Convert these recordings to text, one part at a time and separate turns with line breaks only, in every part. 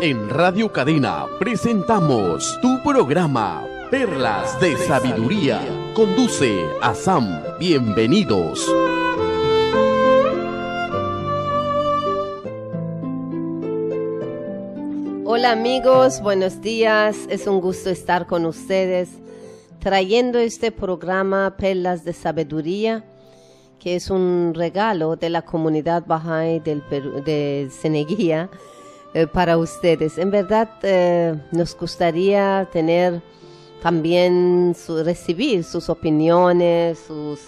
En Radio Cadena presentamos tu programa Perlas de Sabiduría. Conduce a Sam. Bienvenidos.
Hola amigos, buenos días. Es un gusto estar con ustedes trayendo este programa Perlas de Sabiduría, que es un regalo de la comunidad Bahá'í de Ceneguía para ustedes. En verdad nos gustaría tener también recibir sus opiniones, sus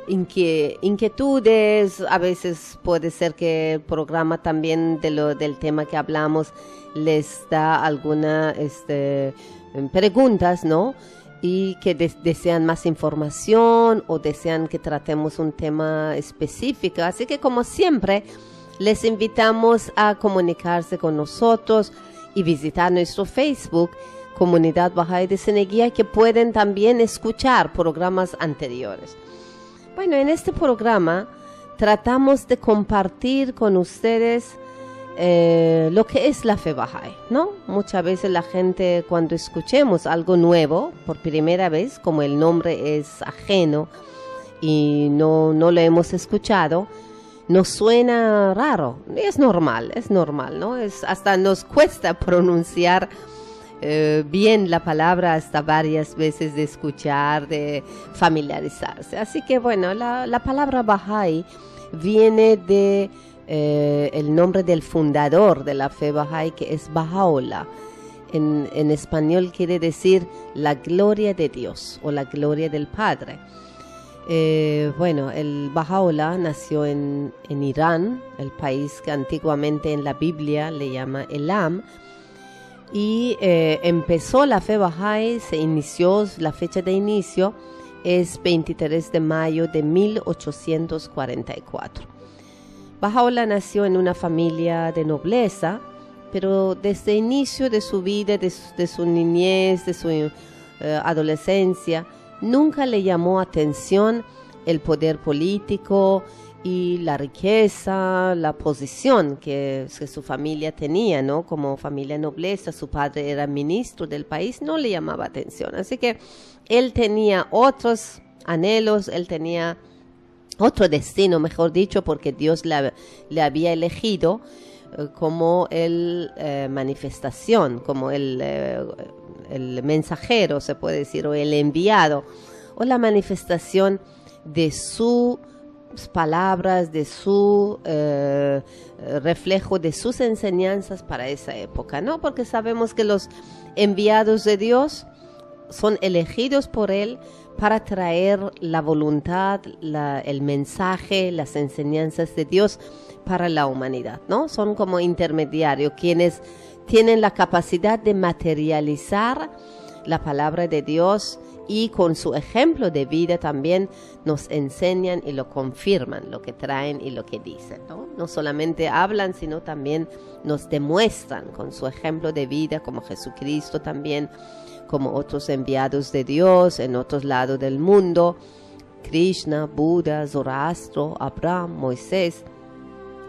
inquietudes. A veces puede ser que el programa también del tema que hablamos les da alguna preguntas, ¿no? Y que desean más información o desean que tratemos un tema específico. Así que, como siempre, les invitamos a comunicarse con nosotros y visitar nuestro Facebook, Comunidad Bahá'í de Ceneguía, que pueden también escuchar programas anteriores. Bueno, en este programa tratamos de compartir con ustedes lo que es la fe Bahá'í, ¿no? Muchas veces la gente, cuando escuchemos algo nuevo por primera vez, como el nombre es ajeno y no lo hemos escuchado, nos suena raro. Es normal, ¿no? Hasta nos cuesta pronunciar bien la palabra hasta varias veces de escuchar, de familiarizarse. Así que bueno, la palabra Bahá'í viene de el nombre del fundador de la fe Bahá'í, que es Baha'u'lláh. En español quiere decir la gloria de Dios o la gloria del Padre. Bueno, el Baha'u'lláh nació en Irán, el país que antiguamente en la Biblia le llama Elam, y empezó la fe Bahá'í, la fecha de inicio es 23 de mayo de 1844. Baha'u'lláh nació en una familia de nobleza, pero desde el inicio de su vida, de su niñez, de su adolescencia, nunca le llamó atención el poder político y la riqueza, la posición que su familia tenía, ¿no? Como familia nobleza, su padre era ministro del país, no le llamaba atención. Así que él tenía otros anhelos, él tenía otro destino, mejor dicho, porque Dios le había elegido como el manifestación, como el mensajero, se puede decir, o el enviado, o la manifestación de sus palabras, de su reflejo de sus enseñanzas para esa época, ¿no? Porque sabemos que los enviados de Dios son elegidos por Él para traer la voluntad, el mensaje, las enseñanzas de Dios para la humanidad, ¿no? Son como intermediarios, quienes tienen la capacidad de materializar la palabra de Dios y con su ejemplo de vida también nos enseñan y lo confirman, lo que traen y lo que dicen, ¿no? No solamente hablan, sino también nos demuestran con su ejemplo de vida, como Jesucristo también, como otros enviados de Dios en otros lados del mundo, Krishna, Buda, Zoroastro, Abraham, Moisés,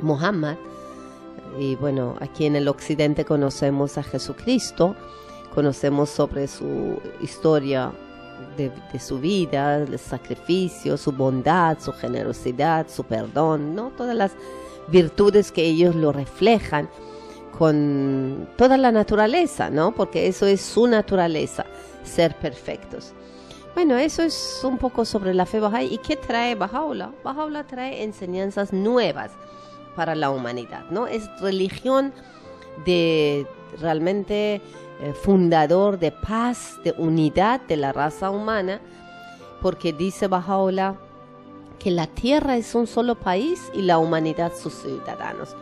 Muhammad. Y bueno, aquí en el occidente conocemos a Jesucristo, conocemos sobre su historia de su vida, el sacrificio, su bondad, su generosidad, su perdón, ¿no? Todas las virtudes que ellos lo reflejan con toda la naturaleza, ¿no? Porque eso es su naturaleza, ser perfectos. Bueno, eso es un poco sobre la fe Bahá'í. ¿Y qué trae Baha'u'lláh? Baha'u'lláh trae enseñanzas nuevas para la humanidad, ¿no? Es religión de realmente fundador de paz, de unidad de la raza humana, porque dice Baha'u'lláh que la tierra es un solo país y la humanidad sus ciudadanos.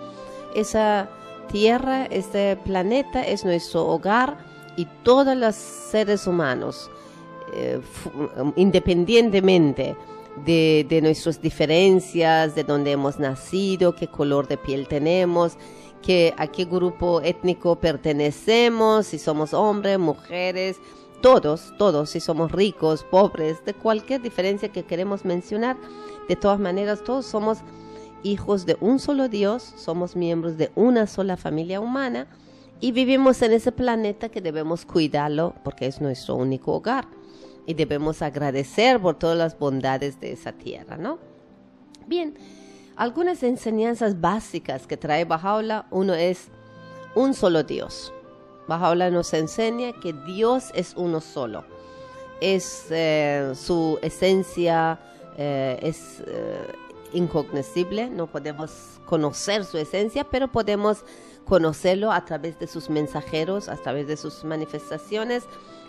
Esa tierra, este planeta es nuestro hogar y todos los seres humanos, independientemente de nuestras diferencias, de dónde hemos nacido, qué color de piel tenemos, a qué grupo étnico pertenecemos, si somos hombres, mujeres, todos, si somos ricos, pobres, de cualquier diferencia que queremos mencionar, de todas maneras todos somos hijos de un solo Dios, somos miembros de una sola familia humana Y vivimos en ese planeta que debemos cuidarlo porque es nuestro único hogar. Y debemos agradecer por todas las bondades de esa tierra, ¿no? Bien, algunas enseñanzas básicas que trae Baha'u'llah. Uno es un solo Dios. Baha'u'llah nos enseña que Dios es uno solo. Es su esencia es incognoscible, no podemos conocer su esencia, pero podemos conocerlo a través de sus mensajeros, a través de sus manifestaciones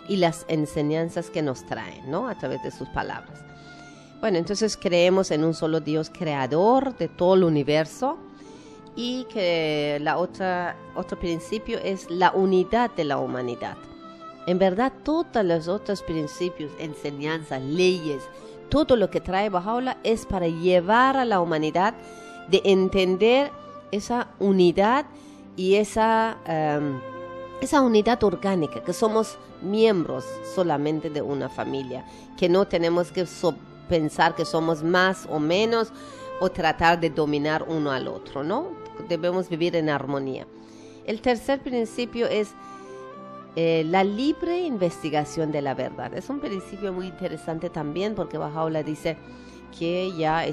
y las enseñanzas que nos traen, ¿no? A través de sus palabras. Bueno, entonces creemos en un solo Dios creador de todo el universo, y que otro principio es la unidad de la humanidad. En verdad, todos los otros principios, enseñanzas, leyes, todo lo que trae Baha'u'llah es para llevar a la humanidad de entender esa unidad y esa unidad orgánica, que somos miembros solamente de una familia, que no tenemos que pensar que somos más o menos o tratar de dominar uno al otro, ¿no? Debemos vivir en armonía. El tercer principio es la libre investigación de la verdad. Es un principio muy interesante también, porque Baha'u'llah dice que ya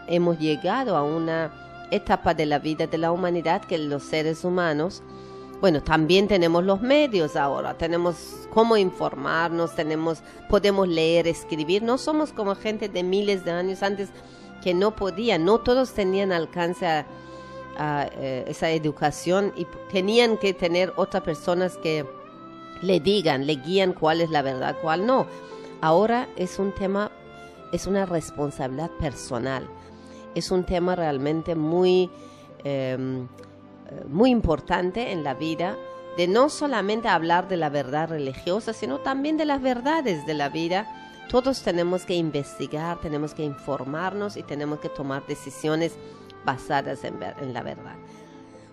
hemos llegado a una etapa de la vida de la humanidad que los seres humanos, bueno, también tenemos los medios ahora, tenemos cómo informarnos, podemos leer, escribir. No somos como gente de miles de años antes que no podían, no todos tenían alcance a esa educación y tenían que tener otras personas que le guían cuál es la verdad, cuál no. Ahora es un tema, es una responsabilidad personal, es un tema realmente muy importante en la vida, de no solamente hablar de la verdad religiosa, sino también de las verdades de la vida. Todos tenemos que investigar, tenemos que informarnos y tenemos que tomar decisiones basadas en la verdad.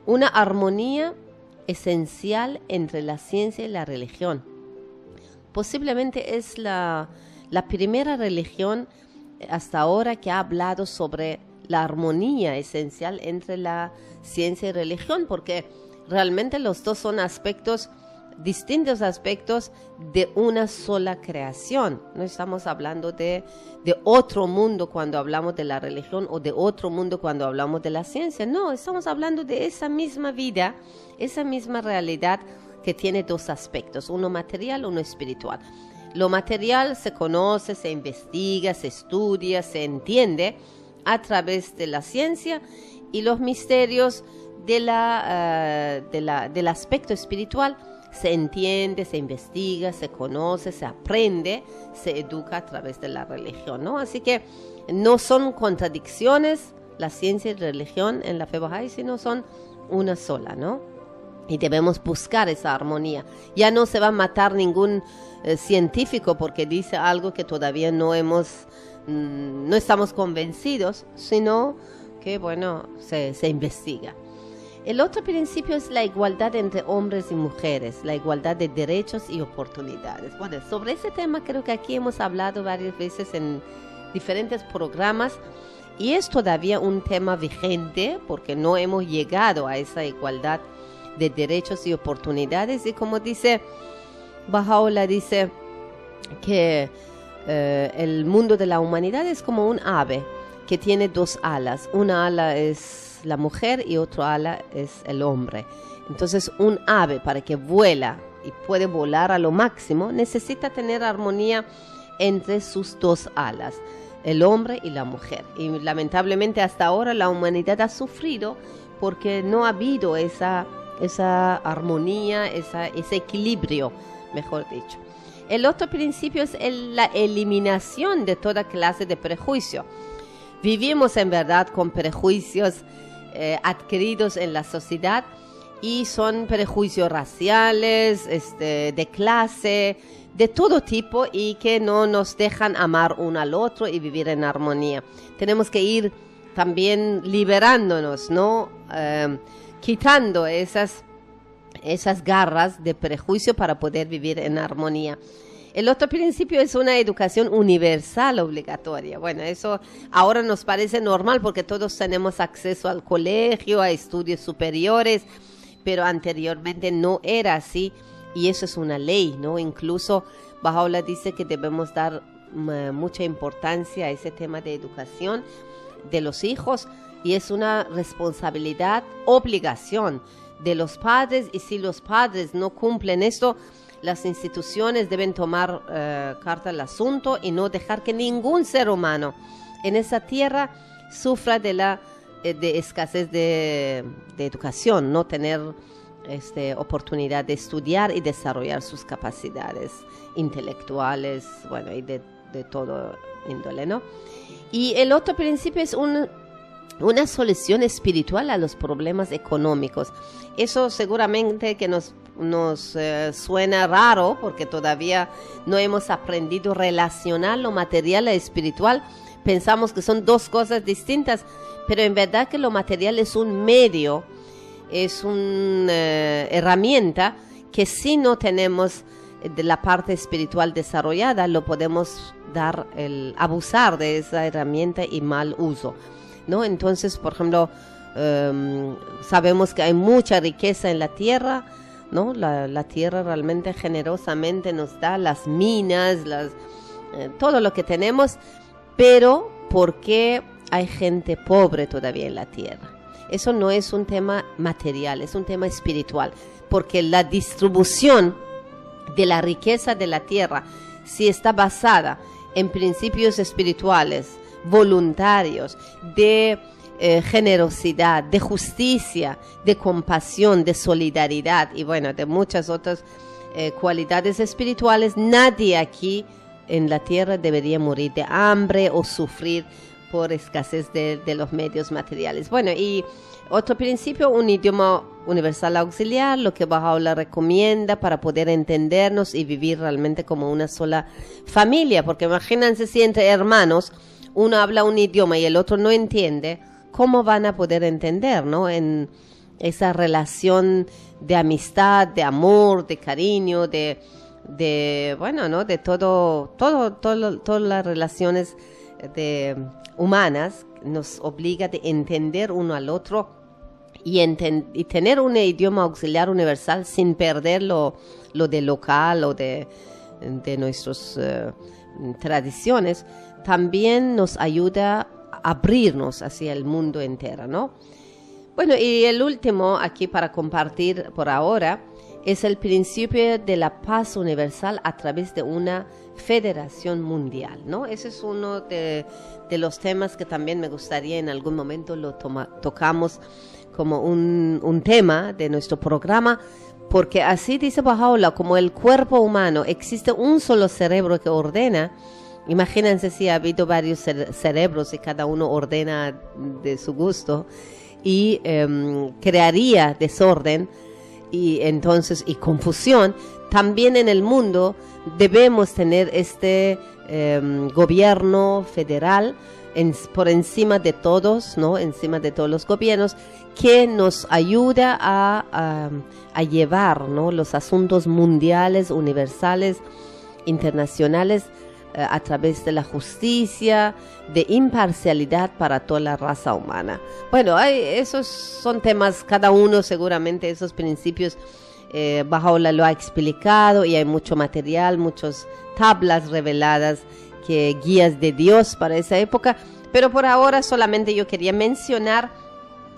Una armonía esencial entre la ciencia y la religión. Posiblemente es la primera religión hasta ahora que ha hablado sobre la armonía esencial entre la ciencia y religión, porque realmente los dos son distintos aspectos de una sola creación. No estamos hablando de otro mundo cuando hablamos de la religión o de otro mundo cuando hablamos de la ciencia. No, estamos hablando de esa misma vida, esa misma realidad que tiene dos aspectos, uno material, uno espiritual. Lo material se conoce, se investiga, se estudia, se entiende a través de la ciencia, y los misterios del aspecto espiritual se entiende, se investiga, se conoce, se aprende, se educa a través de la religión, ¿no? Así que no son contradicciones la ciencia y la religión en la fe Bahá'í, sino son una sola, ¿no? Y debemos buscar esa armonía. Ya no se va a matar ningún científico porque dice algo que todavía no estamos convencidos, sino que, bueno, se investiga. El otro principio es la igualdad entre hombres y mujeres, la igualdad de derechos y oportunidades. Bueno, sobre ese tema creo que aquí hemos hablado varias veces en diferentes programas, y es todavía un tema vigente porque no hemos llegado a esa igualdad de derechos y oportunidades. Y como dice Baha'u'llah, dice que el mundo de la humanidad es como un ave que tiene dos alas. Una ala es la mujer y otra ala es el hombre. Entonces, un ave, para que vuela y puede volar a lo máximo, necesita tener armonía entre sus dos alas, el hombre y la mujer. Y lamentablemente hasta ahora la humanidad ha sufrido porque no ha habido esa armonía, ese equilibrio, mejor dicho. El otro principio es la eliminación de toda clase de prejuicio. Vivimos en verdad con prejuicios adquiridos en la sociedad, y son prejuicios raciales, de clase, de todo tipo, y que no nos dejan amar uno al otro y vivir en armonía. Tenemos que ir también liberándonos, ¿no? Quitando esas garras de prejuicio para poder vivir en armonía. El otro principio es una educación universal obligatoria. Bueno, eso ahora nos parece normal porque todos tenemos acceso al colegio, a estudios superiores, pero anteriormente no era así, y eso es una ley, ¿no? Incluso Baha'u'lláh dice que debemos dar mucha importancia a ese tema de educación de los hijos, y es una responsabilidad, obligación de los padres, y si los padres no cumplen esto, las instituciones deben tomar carta al asunto y no dejar que ningún ser humano en esa tierra sufra de escasez de educación, no tener oportunidad de estudiar y desarrollar sus capacidades intelectuales, bueno, y de todo índole, ¿no? Y el otro principio es una solución espiritual a los problemas económicos. Eso seguramente que nos suena raro, porque todavía no hemos aprendido a relacionar lo material a espiritual. Pensamos que son dos cosas distintas, pero en verdad que lo material es un medio, es una herramienta que si no tenemos de la parte espiritual desarrollada, lo podemos abusar de esa herramienta y mal uso, ¿no? Entonces, por ejemplo, sabemos que hay mucha riqueza en la tierra, ¿no? La tierra realmente generosamente nos da las minas, todo lo que tenemos, pero ¿por qué hay gente pobre todavía en la tierra? Eso no es un tema material, es un tema espiritual, porque la distribución de la riqueza de la tierra, si está basada en principios espirituales, voluntarios, de generosidad, de justicia, de compasión, de solidaridad y bueno, de muchas otras cualidades espirituales, nadie aquí en la tierra debería morir de hambre o sufrir por escasez de los medios materiales. Bueno, y otro principio, un idioma universal auxiliar, lo que Baha'u'lláh recomienda para poder entendernos y vivir realmente como una sola familia, porque imagínense si entre hermanos uno habla un idioma y el otro no entiende, ¿cómo van a poder entender, no? En esa relación de amistad, de amor, de cariño, bueno, ¿no? De todas las relaciones humanas nos obliga de entender uno al otro y tener un idioma auxiliar universal sin perder lo de local o de nuestras tradiciones, también nos ayuda a abrirnos hacia el mundo entero, ¿no? Bueno, y el último aquí para compartir por ahora es el principio de la paz universal a través de una federación mundial, ¿no? Ese es uno de los temas que también me gustaría en algún momento lo tocamos como un tema de nuestro programa, porque así dice Baha'u'lláh, como el cuerpo humano existe un solo cerebro que ordena. Imagínense si ha habido varios cerebros y cada uno ordena de su gusto y crearía desorden y confusión. También en el mundo debemos tener este gobierno federal por encima de todos, ¿no? Encima de todos los gobiernos, que nos ayuda a llevar, ¿no? Los asuntos mundiales, universales, internacionales, a través de la justicia, de imparcialidad para toda la raza humana. Bueno, esos son temas, cada uno seguramente esos principios Baha'u'lláh lo ha explicado y hay mucho material, muchas tablas reveladas, guías de Dios para esa época, pero por ahora solamente yo quería mencionar,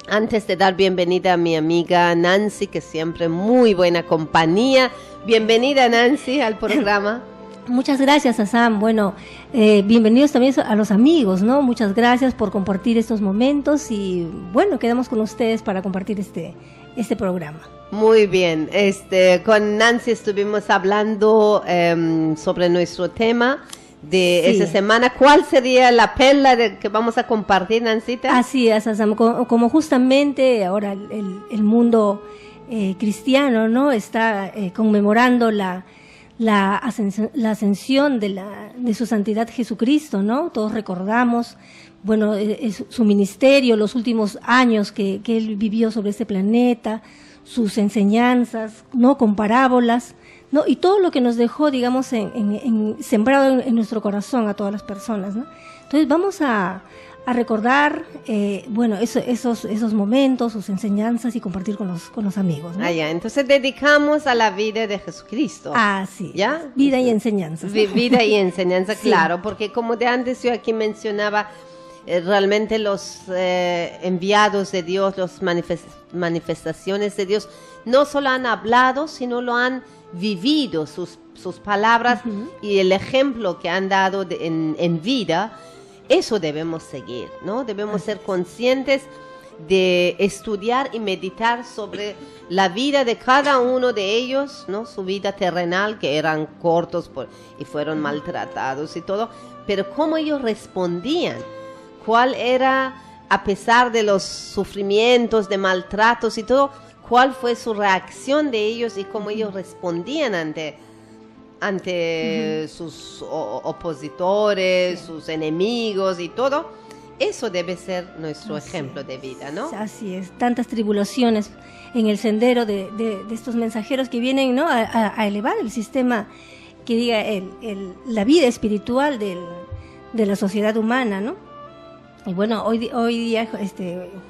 antes de dar bienvenida a mi amiga Nancy, que siempre muy buena compañía. Bienvenida, Nancy, al programa.
Muchas gracias, Azam. Bueno, bienvenidos también a los amigos, ¿no? Muchas gracias por compartir estos momentos y bueno, quedamos con ustedes para compartir este programa.
Muy bien, con Nancy estuvimos hablando sobre nuestro tema de esa semana. ¿Cuál sería la perla que vamos a compartir, Nancita?
Así es, Azam, como justamente ahora el mundo cristiano, ¿no? Está conmemorando la ascensión de su santidad Jesucristo, ¿no? Todos recordamos, bueno, su ministerio, los últimos años que él vivió sobre este planeta, sus enseñanzas, ¿no? Con parábolas, ¿no? Y todo lo que nos dejó, digamos, sembrado en nuestro corazón a todas las personas, ¿no? Entonces vamos a recordar, esos momentos, sus enseñanzas y compartir con los amigos, ¿no?
Ya. Entonces dedicamos a la vida de Jesucristo.
Sí.
¿Ya?
Vida y enseñanzas, ¿no?
Vida y enseñanza,
Sí.
claro, porque como de antes yo aquí mencionaba, realmente los enviados de Dios, las manifestaciones de Dios, no solo han hablado, sino lo han vivido, sus palabras y el ejemplo que han dado en vida. Eso debemos seguir, ¿no? Debemos ser conscientes de estudiar y meditar sobre la vida de cada uno de ellos, ¿no? Su vida terrenal, que eran cortos y fueron maltratados y todo, pero cómo ellos respondían, cuál era, a pesar de los sufrimientos, de maltratos y todo, cuál fue su reacción de ellos y cómo ellos respondían ante sus opositores, sus enemigos y todo. Eso debe ser nuestro ejemplo de vida, ¿no?
Así es, tantas tribulaciones en el sendero de estos mensajeros que vienen, ¿no? a elevar el sistema, que diga la vida espiritual de la sociedad humana, ¿no? Y bueno, hoy día,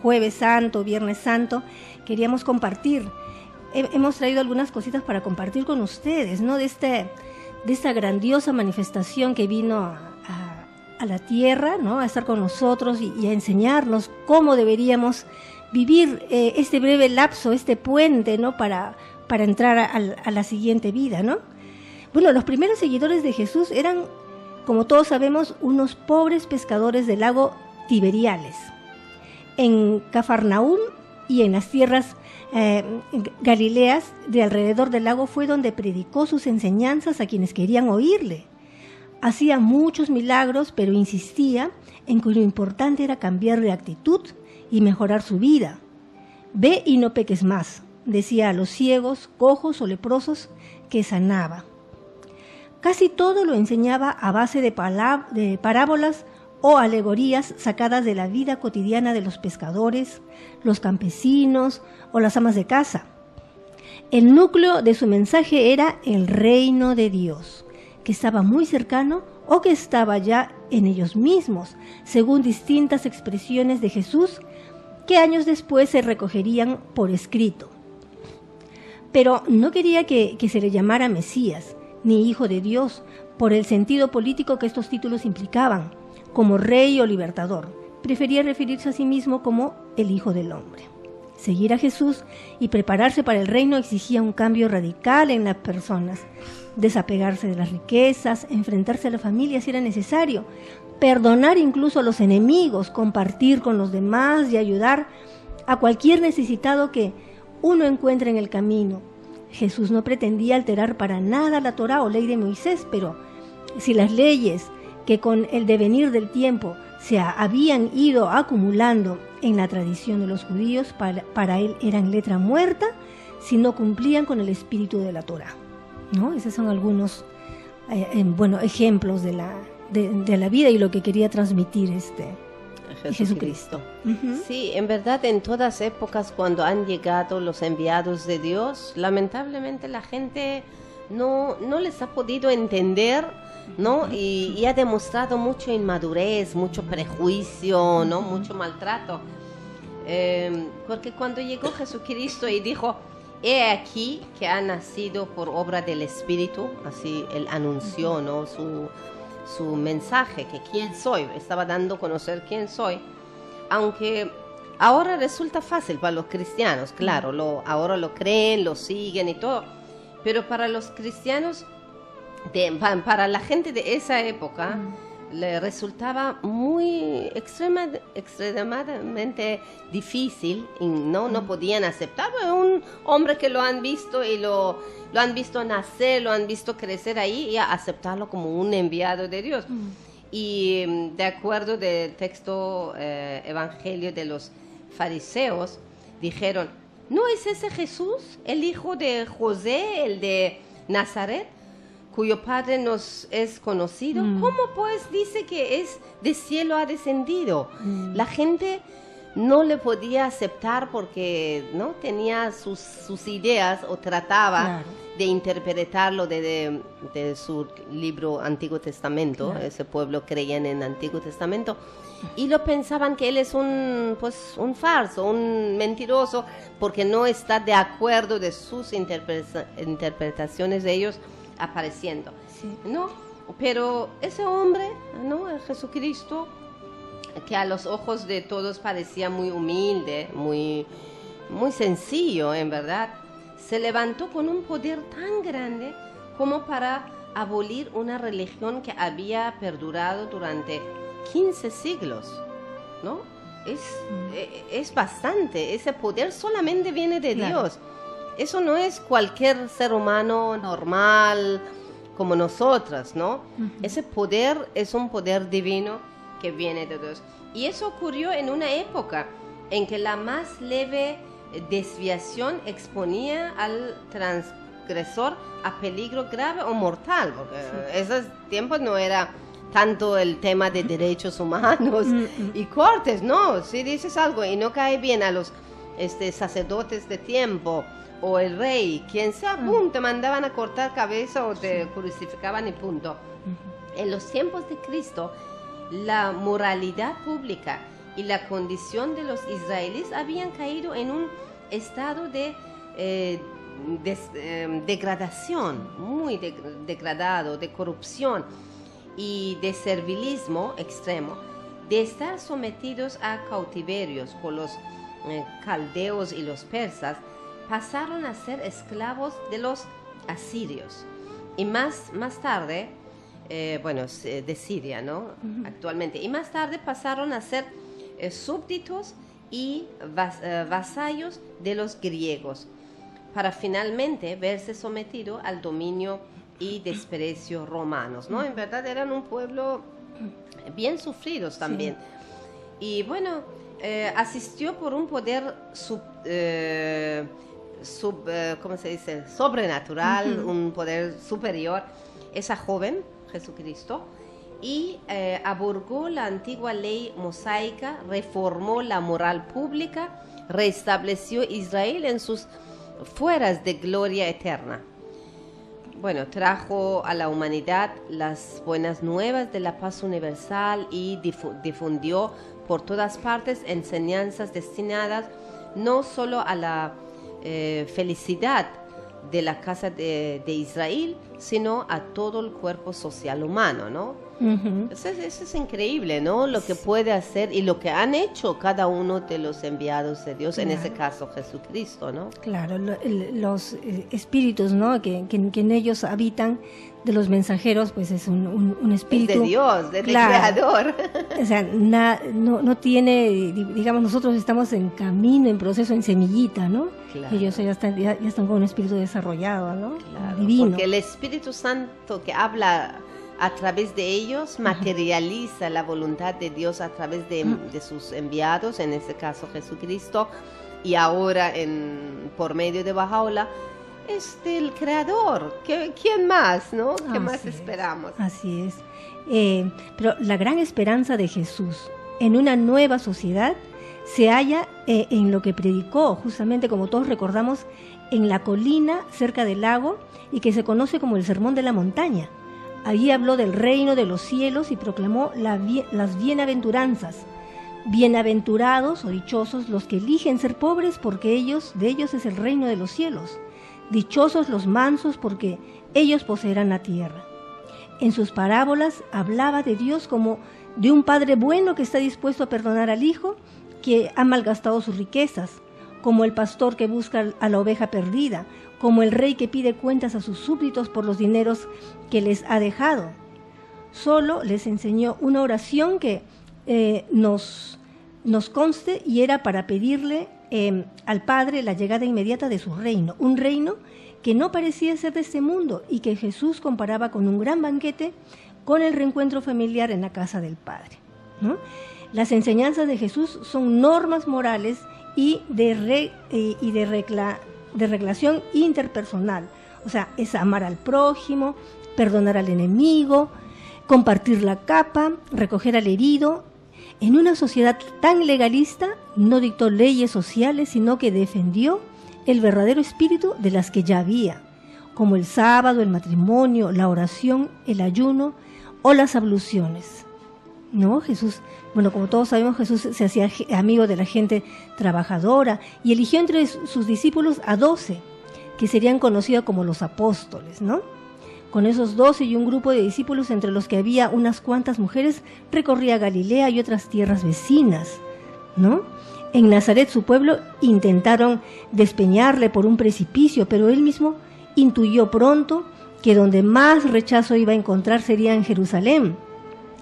Jueves Santo, Viernes Santo, queríamos compartir. Hemos traído algunas cositas para compartir con ustedes, ¿no? De esta grandiosa manifestación que vino a la tierra, ¿no? A estar con nosotros y a enseñarnos cómo deberíamos vivir este breve lapso, este puente, ¿no? Para entrar a la siguiente vida, ¿no? Bueno, los primeros seguidores de Jesús eran, como todos sabemos, unos pobres pescadores del lago Tiberiales. En Cafarnaúm y en las tierras Galileas de alrededor del lago fue donde predicó sus enseñanzas a quienes querían oírle. Hacía muchos milagros, pero insistía en que lo importante era cambiar de actitud y mejorar su vida. Ve y no peques más, decía a los ciegos, cojos o leprosos que sanaba. Casi todo lo enseñaba a base de parábolas o alegorías sacadas de la vida cotidiana de los pescadores, los campesinos o las amas de casa. El núcleo de su mensaje era el reino de Dios, que estaba muy cercano o que estaba ya en ellos mismos, según distintas expresiones de Jesús que años después se recogerían por escrito. Pero no quería que se le llamara Mesías, ni Hijo de Dios, por el sentido político que estos títulos implicaban, como rey o libertador. Prefería referirse a sí mismo como el Hijo del Hombre. Seguir a Jesús y prepararse para el reino exigía un cambio radical en las personas. Desapegarse de las riquezas, enfrentarse a la familia si era necesario, perdonar incluso a los enemigos, compartir con los demás y ayudar a cualquier necesitado que uno encuentre en el camino. Jesús no pretendía alterar para nada la Torá o ley de Moisés, pero si las leyes que con el devenir del tiempo se habían ido acumulando en la tradición de los judíos, para él eran letra muerta si no cumplían con el espíritu de la Torá, ¿no? Esos son algunos ejemplos de la vida y lo que quería transmitir Jesucristo.
Sí, en verdad en todas épocas cuando han llegado los enviados de Dios, lamentablemente la gente no les ha podido entender, ¿no? Y ha demostrado mucha inmadurez, mucho prejuicio, ¿no? Mucho maltrato. Porque cuando llegó Jesucristo y dijo, he aquí que ha nacido por obra del Espíritu, así él anunció, ¿no? Su mensaje, que quién soy, estaba dando a conocer quién soy, aunque ahora resulta fácil para los cristianos, claro, ahora lo creen, lo siguen y todo, pero para los cristianos, para la gente de esa época, le resultaba muy extremadamente difícil, y no podían aceptar. Un hombre que lo han visto y lo han visto nacer, lo han visto crecer ahí, y aceptarlo como un enviado de Dios. Y de acuerdo del texto evangelio de los fariseos, dijeron, ¿no es ese Jesús, el hijo de José, el de Nazaret, cuyo padre nos es conocido? ¿Cómo pues dice que es de cielo ha descendido? La gente no le podía aceptar porque no tenía sus ideas o trataba de interpretarlo de su libro Antiguo Testamento.
Claro.
Ese pueblo creía en el Antiguo Testamento y lo pensaban que él es un farso, un mentiroso, porque no está de acuerdo de sus interpretaciones de ellos apareciendo.
Sí.
¿No? Pero ese hombre, ¿no? Jesucristo, que a los ojos de todos parecía muy humilde, muy sencillo, en verdad, se levantó con un poder tan grande como para abolir una religión que había perdurado durante 15 siglos, ¿no? Es bastante. Ese poder solamente viene de
Claro.
Dios. Eso no es cualquier ser humano normal como nosotras, ¿no? Ese poder es un poder divino que viene de Dios. Y eso ocurrió en una época en que la más leve desviación exponía al transgresor a peligro grave o mortal, porque esos tiempos no era tanto el tema de derechos humanos y cortes, no, si dices algo y no cae bien a los sacerdotes de tiempo o el rey, quien sea, pum, te mandaban a cortar cabeza o te crucificaban y punto. En los tiempos de Cristo, la moralidad pública y la condición de los israelíes habían caído en un estado de degradación, muy degradado, de corrupción y de servilismo extremo, de estar sometidos a cautiverios por los caldeos y los persas, pasaron a ser esclavos de los asirios. Y más tarde, de Siria, ¿no? Actualmente. Y más tarde pasaron a ser súbditos y vasallos de los griegos, para finalmente verse sometido al dominio y desprecio romanos, ¿no? En verdad eran un pueblo bien sufridos también. Sí. Y bueno, asistió por un poder ¿cómo se dice? Sobrenatural, un poder superior, esa joven, Jesucristo, y abrogó la antigua ley mosaica, reformó la moral pública, restableció Israel en sus fueras de gloria eterna. Bueno, trajo a la humanidad las buenas nuevas de la paz universal y difundió por todas partes enseñanzas destinadas no solo a la felicidad de la casa de Israel, sino a todo el cuerpo social humano, ¿no? Eso es increíble, ¿no? Lo que puede hacer y lo que han hecho cada uno de los enviados de Dios, en ese caso Jesucristo, ¿no?
Claro, los espíritus, ¿no? Que en ellos habitan, de los mensajeros, pues es un espíritu.
Es de Dios, del Creador.
O sea, no tiene, digamos, nosotros estamos en camino, en proceso, en semillita, ¿no?
Claro.
Ellos ya están con un espíritu desarrollado, ¿no?
Claro,
divino.
porque el Espíritu Santo que habla a través de ellos materializa la voluntad de Dios a través de sus enviados, en este caso Jesucristo, y ahora por medio de Bahá'u'lláh, es del Creador. ¿Quién más, no? ¿Qué más esperamos?
Así es. Pero la gran esperanza de Jesús en una nueva sociedad se halla en lo que predicó, justamente como todos recordamos, en la colina cerca del lago, y que se conoce como el Sermón de la Montaña. Allí habló del reino de los cielos y proclamó las bienaventuranzas. Bienaventurados o dichosos los que eligen ser pobres, porque de ellos es el reino de los cielos. Dichosos los mansos, porque ellos poseerán la tierra. En sus parábolas hablaba de Dios como de un padre bueno que está dispuesto a perdonar al hijo que ha malgastado sus riquezas, como el pastor que busca a la oveja perdida, como el rey que pide cuentas a sus súbditos por los dineros que les ha dejado. Solo les enseñó una oración que nos conste, y era para pedirle al Padre la llegada inmediata de su reino, un reino que no parecía ser de este mundo y que Jesús comparaba con un gran banquete, con el reencuentro familiar en la casa del Padre, ¿no? Las enseñanzas de Jesús son normas morales y de relación interpersonal. O sea, es amar al prójimo, perdonar al enemigo, compartir la capa, recoger al herido. En una sociedad tan legalista, no dictó leyes sociales, sino que defendió el verdadero espíritu de las que ya había. como el sábado, el matrimonio, la oración, el ayuno o las abluciones. ¿No? Jesús, bueno, como todos sabemos, Jesús se hacía amigo de la gente trabajadora y eligió entre sus discípulos a 12, que serían conocidos como los apóstoles, ¿no? Con esos 12 y un grupo de discípulos, entre los que había unas cuantas mujeres, recorría Galilea y otras tierras vecinas, ¿no? En Nazaret, su pueblo, intentaron despeñarle por un precipicio, pero él mismo intuyó pronto que donde más rechazo iba a encontrar sería en Jerusalén,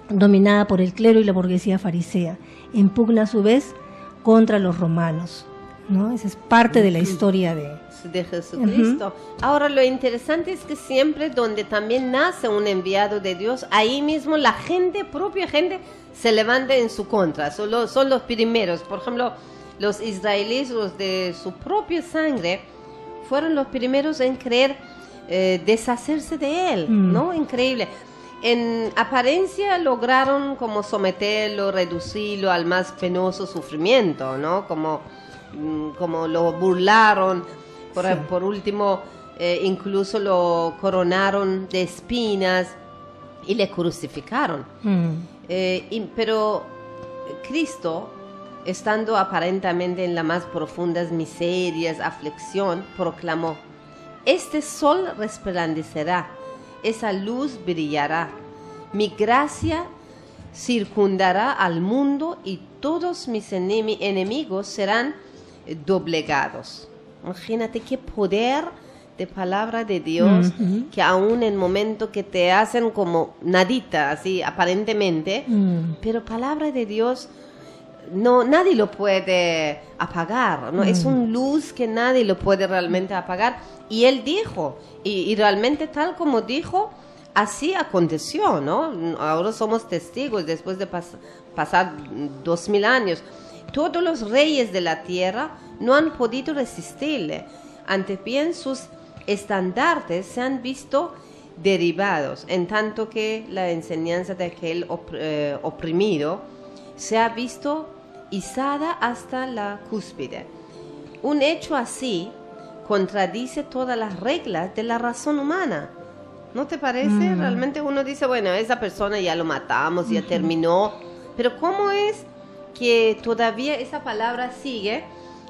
dominada por el clero y la burguesía farisea, en pugna a su vez contra los romanos, ¿no? Esa es parte de la historia de
Jesucristo. Ahora, lo interesante es que siempre donde también nace un enviado de Dios, ahí mismo la gente, propia gente, se levanta en su contra. Son los primeros. Por ejemplo, los israelíes, los de su propia sangre, fueron los primeros en querer deshacerse de él, ¿no? Increíble. En apariencia lograron como someterlo, reducirlo al más penoso sufrimiento, ¿no? Como lo burlaron. Por último, incluso lo coronaron de espinas y le crucificaron. Pero Cristo, estando aparentemente en las más profundas miserias, aflicción, proclamó: este sol resplandecerá, esa luz brillará, mi gracia circundará al mundo y todos mis enemigos serán doblegados. Imagínate qué poder de palabra de Dios, que aún en momentos que te hacen como nadita, así aparentemente, pero palabra de Dios, no, nadie lo puede apagar, ¿no? Es una luz que nadie lo puede realmente apagar. Y él dijo, y realmente tal como dijo, así aconteció, ¿no? Ahora somos testigos después de pasar 2000 años. Todos los reyes de la tierra no han podido resistirle. Antes bien, sus estandartes se han visto derribados, en tanto que la enseñanza de aquel oprimido se ha visto izada hasta la cúspide. Un hecho así contradice todas las reglas de la razón humana. ¿No te parece? Realmente uno dice, bueno, esa persona ya lo matamos, ya terminó. Pero ¿cómo es que todavía esa palabra sigue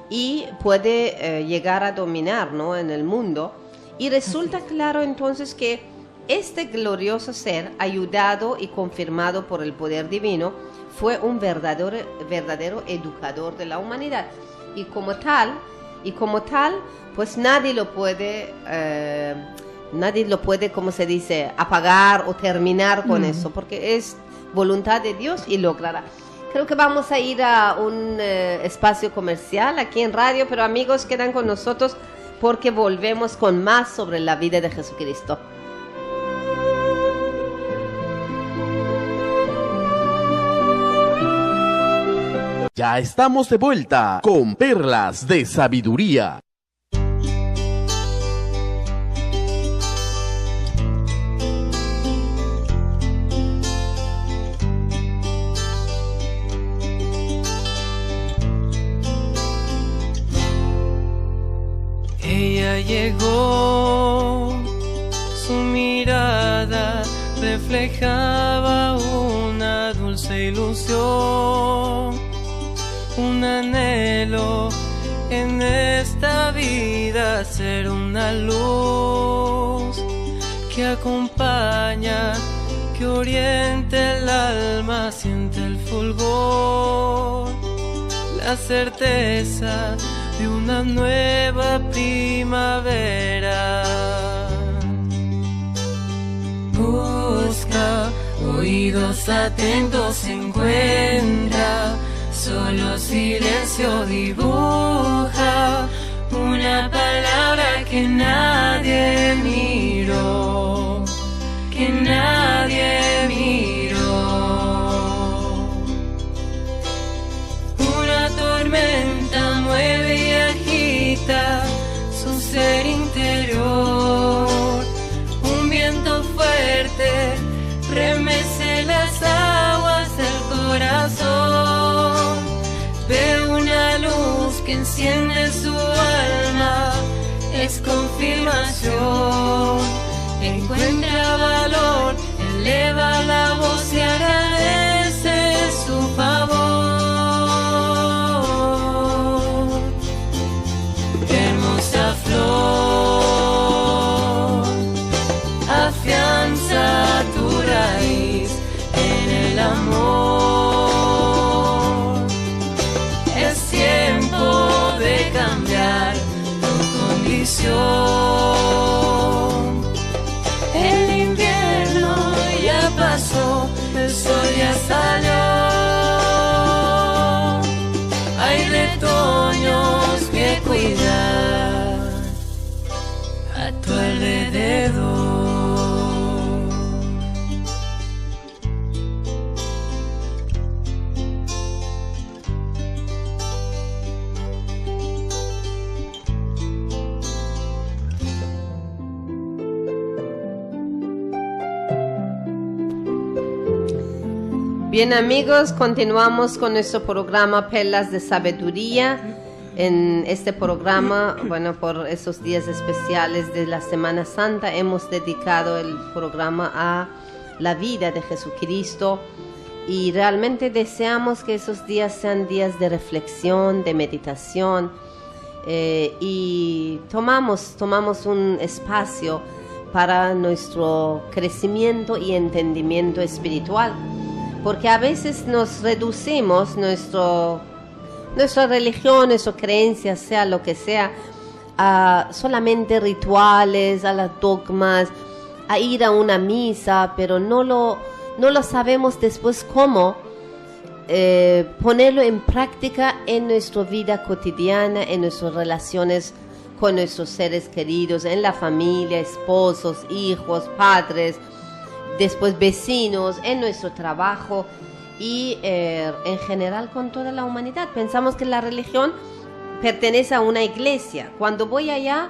y puede llegar a dominar, ¿no?, en el mundo? Y resulta claro entonces que este glorioso ser, ayudado y confirmado por el poder divino, fue un verdadero educador de la humanidad. Y como tal, pues nadie lo puede, como se dice, apagar o terminar con eso, porque es voluntad de Dios y logrará. Creo que vamos a ir a un espacio comercial aquí en radio, pero amigos, quedan con nosotros porque volvemos con más sobre la vida de Jesucristo.
Ya estamos de vuelta con Perlas de Sabiduría.
Ella llegó, su mirada reflejaba una dulce ilusión, un anhelo en esta vida, ser una luz que acompaña, que oriente el alma, siente el fulgor, la certeza de una nueva primavera. Busca, oídos atentos encuentra, solo silencio dibuja una palabra que nadie miró, que nadie miró. Una tormenta mueve y agita su ser interior, un viento fuerte remece las aguas del corazón. Ve una luz que enciende su alma, es confirmación. Encuentra valor, eleva la voz y agradece su favor. Hermosa flor, afianza tu raíz en el amor. Es tiempo de cambiar tu condición. El invierno ya pasó, el sol ya salió. Hay retoños que cuidar a tu alrededor.
Bien amigos, continuamos con nuestro programa Perlas de Sabiduría. En este programa, bueno, por esos días especiales de la Semana Santa, hemos dedicado el programa a la vida de Jesucristo y realmente deseamos que esos días sean días de reflexión, de meditación y tomamos un espacio para nuestro crecimiento y entendimiento espiritual. Porque a veces nos reducimos nuestra religión, nuestras creencias, sea lo que sea, a solamente rituales, a las dogmas, a ir a una misa, pero no lo sabemos después cómo ponerlo en práctica en nuestra vida cotidiana, en nuestras relaciones con nuestros seres queridos, en la familia, esposos, hijos, padres, después vecinos, en nuestro trabajo y en general con toda la humanidad. Pensamos que la religión pertenece a una iglesia. Cuando voy allá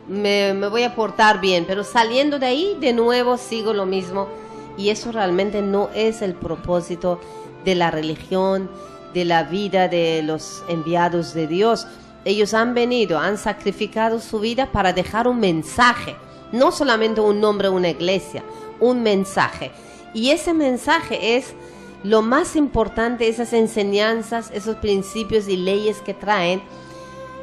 me voy a portar bien, pero saliendo de ahí de nuevo sigo lo mismo. Y eso realmente no es el propósito de la religión, de la vida de los enviados de Dios. Ellos han venido, han sacrificado su vida para dejar un mensaje, no solamente un nombre, una iglesia, un mensaje. Y ese mensaje es lo más importante, esas enseñanzas, esos principios y leyes que traen,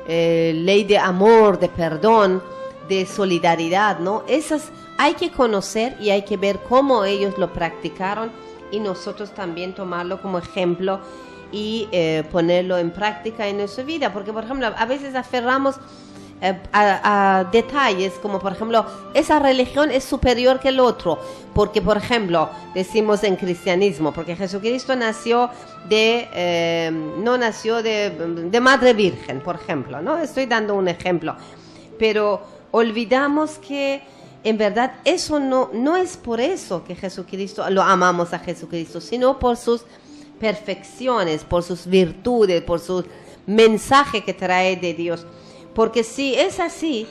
ley de amor, de perdón, de solidaridad, ¿no? Esas hay que conocer y hay que ver cómo ellos lo practicaron y nosotros también tomarlo como ejemplo y ponerlo en práctica en nuestra vida. Porque, por ejemplo, a veces aferramos a detalles como, por ejemplo, esa religión es superior que el otro, porque, por ejemplo, decimos en cristianismo, porque Jesucristo nació no nació de madre virgen, por ejemplo, ¿no? Estoy dando un ejemplo, pero olvidamos que en verdad eso no es por eso que Jesucristo, lo amamos a Jesucristo, sino por sus perfecciones, por sus virtudes, por su mensaje que trae de Dios. Porque si es así,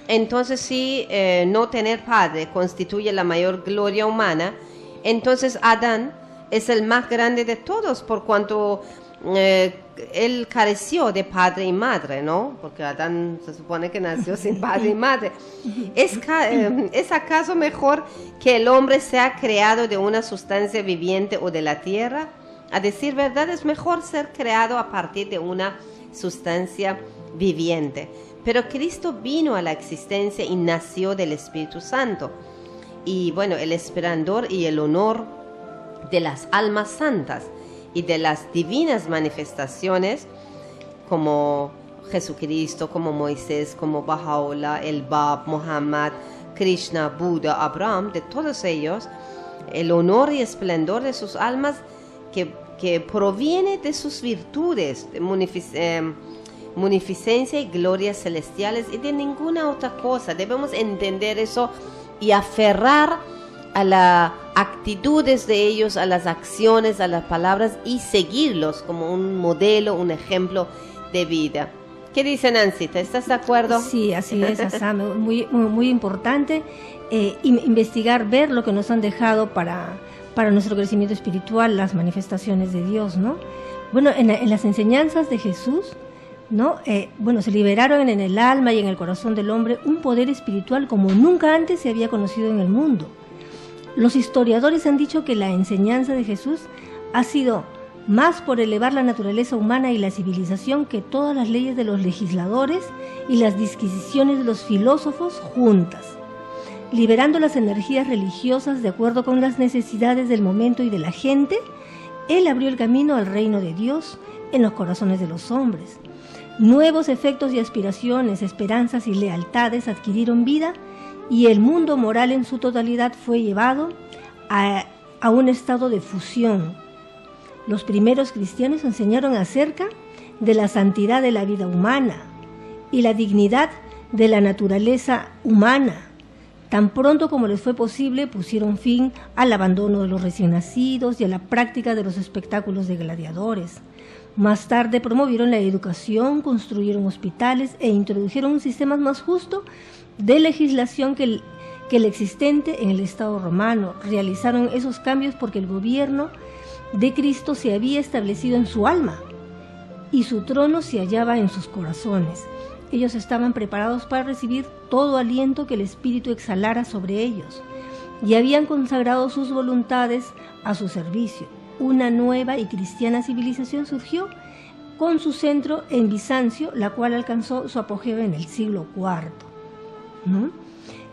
entonces si no tener padre constituye la mayor gloria humana, entonces Adán es el más grande de todos, por cuanto él careció de padre y madre, ¿no? Porque Adán se supone que nació sin padre y madre. ¿Es acaso mejor que el hombre sea creado de una sustancia viviente o de la tierra? A decir verdad, es mejor ser creado a partir de una sustancia viviente. Pero Cristo vino a la existencia y nació del Espíritu Santo. Y bueno, el esplendor y el honor de las almas santas y de las divinas manifestaciones como Jesucristo, como Moisés, como Baha'u'llah, el Bab, Muhammad, Krishna, Buda, Abraham, de todos ellos, el honor y esplendor de sus almas que proviene de sus virtudes, de munificencia y glorias celestiales y de ninguna otra cosa. Debemos entender eso y aferrar a las actitudes de ellos, a las acciones, a las palabras y seguirlos como un modelo, un ejemplo de vida. ¿Qué dice Nancita? ¿Estás de acuerdo?
Sí, así es, Asam, muy importante investigar, ver lo que nos han dejado para nuestro crecimiento espiritual, las manifestaciones de Dios, ¿no? Bueno, en las enseñanzas de Jesús ¿no? Se liberaron en el alma y en el corazón del hombre un poder espiritual como nunca antes se había conocido en el mundo. Los historiadores han dicho que la enseñanza de Jesús ha sido más por elevar la naturaleza humana y la civilización que todas las leyes de los legisladores y las disquisiciones de los filósofos juntas. Liberando las energías religiosas de acuerdo con las necesidades del momento y de la gente, Él abrió el camino al reino de Dios en los corazones de los hombres. Nuevos efectos y aspiraciones, esperanzas y lealtades adquirieron vida y el mundo moral en su totalidad fue llevado a un estado de fusión. Los primeros cristianos enseñaron acerca de la santidad de la vida humana y la dignidad de la naturaleza humana. Tan pronto como les fue posible, pusieron fin al abandono de los recién nacidos y a la práctica de los espectáculos de gladiadores. Más tarde promovieron la educación, construyeron hospitales e introdujeron un sistema más justo de legislación que el existente en el Estado romano. Realizaron esos cambios porque el gobierno de Cristo se había establecido en su alma y su trono se hallaba en sus corazones. Ellos estaban preparados para recibir todo aliento que el Espíritu exhalara sobre ellos y habían consagrado sus voluntades a su servicio. Una nueva y cristiana civilización surgió con su centro en Bizancio, la cual alcanzó su apogeo en el siglo IV, ¿no?